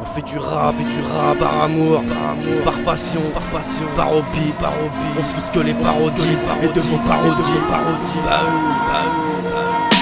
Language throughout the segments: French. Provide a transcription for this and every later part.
On fait du rap par amour, par passion, par hobby. On se fout que les parodies et de vos parodies. Bah oui.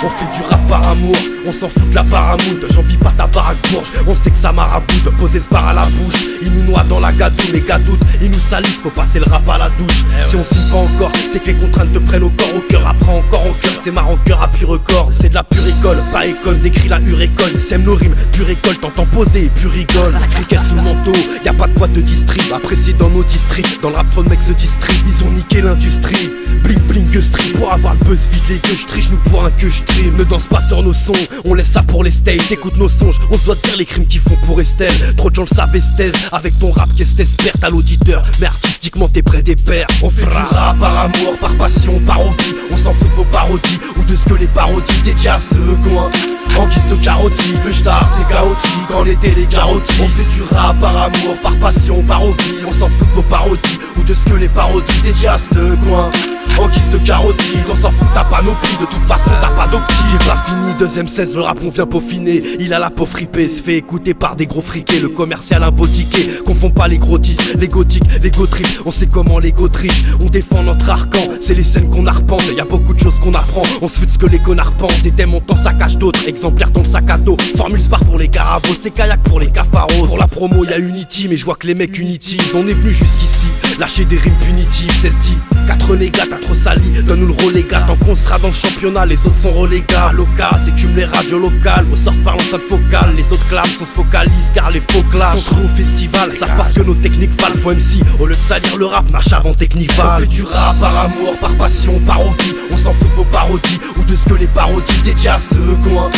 On fait du rap par amour, on s'en fout de la paramoute. J'en vis pas ta baraque bourge, on sait que ça maraboute. Poser ce bar à la bouche, ils nous noient dans la gadoue. Les gadouts, ils nous salissent, faut passer le rap à la douche. Si on signe pas encore, c'est que les contraintes te prennent au corps, au cœur. Apprends encore au cœur, c'est marrant cœur à pur record. C'est de la pure école, pas école, décrit la urécole. Sème nos rimes, pure école, t'entends poser et puis rigole. Ça cricket sous le manteau, y'a pas de boîte de district. Apprécié dans nos districts, dans le rap trop de mecs se district. Ils ont niqué l'industrie, bling bling que stream. Pour avoir le buzz vite les que je triche, nous pour un que je stream. Ne danse pas sur nos sons, on laisse ça pour les states. Écoute nos songes, on se doit te dire les crimes qu'ils font pour Estelle. Trop de gens le savent Esthèse, avec ton rap qu'est-ce t'espères à l'auditeur. Mais artistiquement t'es près des pairs. On fait du rap par amour, par passion, par hobby. On s'en fout de vos parodies, ou de ce que les parodies dédiées à ceux coins. En guise de carotti, le star c'est chaotique, quand l'été les carotis. On fait du rap par amour, par passion, par hobby. On s'en fout de vos parodies, ou de ce que les parodies dédiées à ceux coins. En guise de carotti, on s'en fout, t'as pas nos prix. De toute façon t'as pas d'optique. J'ai pas fini, deuxième 16, le rap on vient peaufiner. Il a la peau fripée, se fait écouter par des gros friqués. Le commercial un beau ticket, confond pas les gros titres. Les gothiques, les go trips, on sait comment les go trichent. On défend notre arcan, c'est les scènes qu'on arpente. Y'a beaucoup de choses qu'on apprend, on se fout de ce que les connards pensent. Des thèmes on t'en saccage d'autres, exemplaires dans le sac à dos. Formule spar pour les carabos, c'est kayak pour les cafaros. Pour la promo y'a Unity, mais je vois que les mecs unitisent. On est venu jusqu'ici, lâcher des rimes punitives. C'est ce qui, 4 négats, t'as trop sali, donne-nous le relégat. Tant qu'on sera dans le championnat, les autres sont relégats. Local, s'écument les radios locales, ressort par l'enceinte focale. Les autres clament, on se focalise car les faux clashs sont trop au festival, savent parce que nos techniques valent. Faut MC, au lieu de salir le rap, marche avant technique val. On fait du rap par amour, par passion, par hobby. On s'en fout de vos parodies, ou de ce que les parodies dédiées à ceux coins.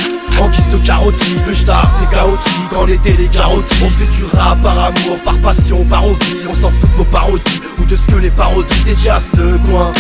En guise de carotti, le star c'est chaotique, quand l'été les carotis. On fait du rap par amour, par passion, par hobby. On s'en fout de vos parodies, ou de ce que les parodies dédiées à ceux coins.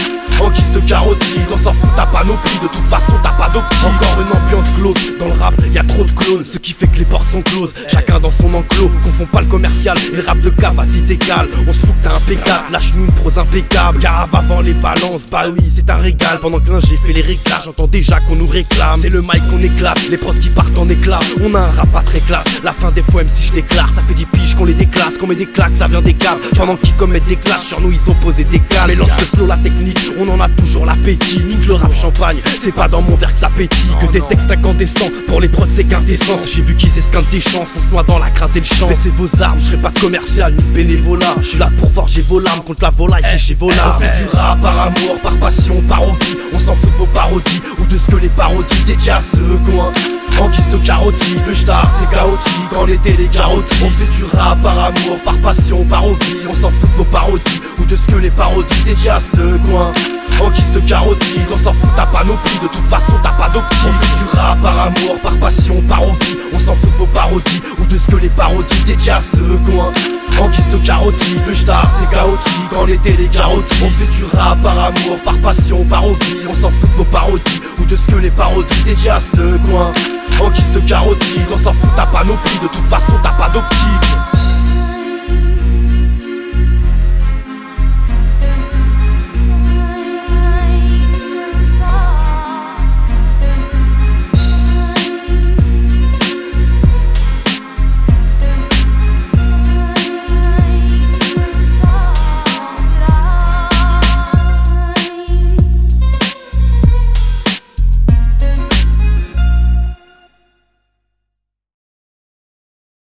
En guise de carotti, on s'en fout, t'as pas nos prix. De toute façon t'as pas d'optique. Encore une ambiance close, dans le rap y'a trop de clones. Ce qui fait que les portes sont closes, chacun dans son enclos. Confond pas le commercial et le rap de cave, vas-y t'écale. On se fout que t'as impeccable, lâche-nous une prose impeccable. Car avant les balances, bah oui c'est un régal. Pendant que j'ai fait les réglages, j'entends déjà qu'on nous réclame. C'est le mic qu'on éclate, les prods qui partent en éclat. On a un rap pas très classe, la fin des fois même si je déclare. Ça fait 10 piges qu'on les déclasse, qu'on met des claques, ça vient des câbles. Pendant qu'ils commettent des clashes, sur nous ils ont posé des câbles. Mélange le flow, la technique, on en a toujours l'appétit. Nique le rap champagne, c'est pas dans mon verre que ça pétille. Que des textes incandescents, pour les prods c'est quintessence. J'ai vu qu'ils esquintent des chances, on se noie dans la crainte et le champ. Baissez vos armes, je serai pas de commercial ni de bénévolat. Je suis là pour forger vos larmes contre la volaille, c'est chez Vola. On fait du rap par amour, par passion, par hobby. On s'en fout de vos parodies, ou de ce que les parodies dédiées à ceux coins. En guise de carotti, le star c'est chaotique, quand l'été les carotis. On fait du rap par amour, par passion, par hobby. On s'en fout de vos parodies, ou de ce que les parodies dédiées à ceux coins. En guise de carotti, on s'en fout, t'as pas nos prix. De toute façon t'as pas d'optique. On fait du rap par amour, par passion, par hobby. On s'en fout de vos parodies, ou de ce que les parodies dédiées à ceux coins. En guise de carotti, le star c'est chaotique, quand l'été les carotis. On fait du rap par amour, par passion, par hobby. On s'en fout de vos parodies, ou de ce que les parodies dédiées à ceux coins. En guise de carotti, on s'en fout, t'as pas nos prix. De toute façon t'as pas d'optique.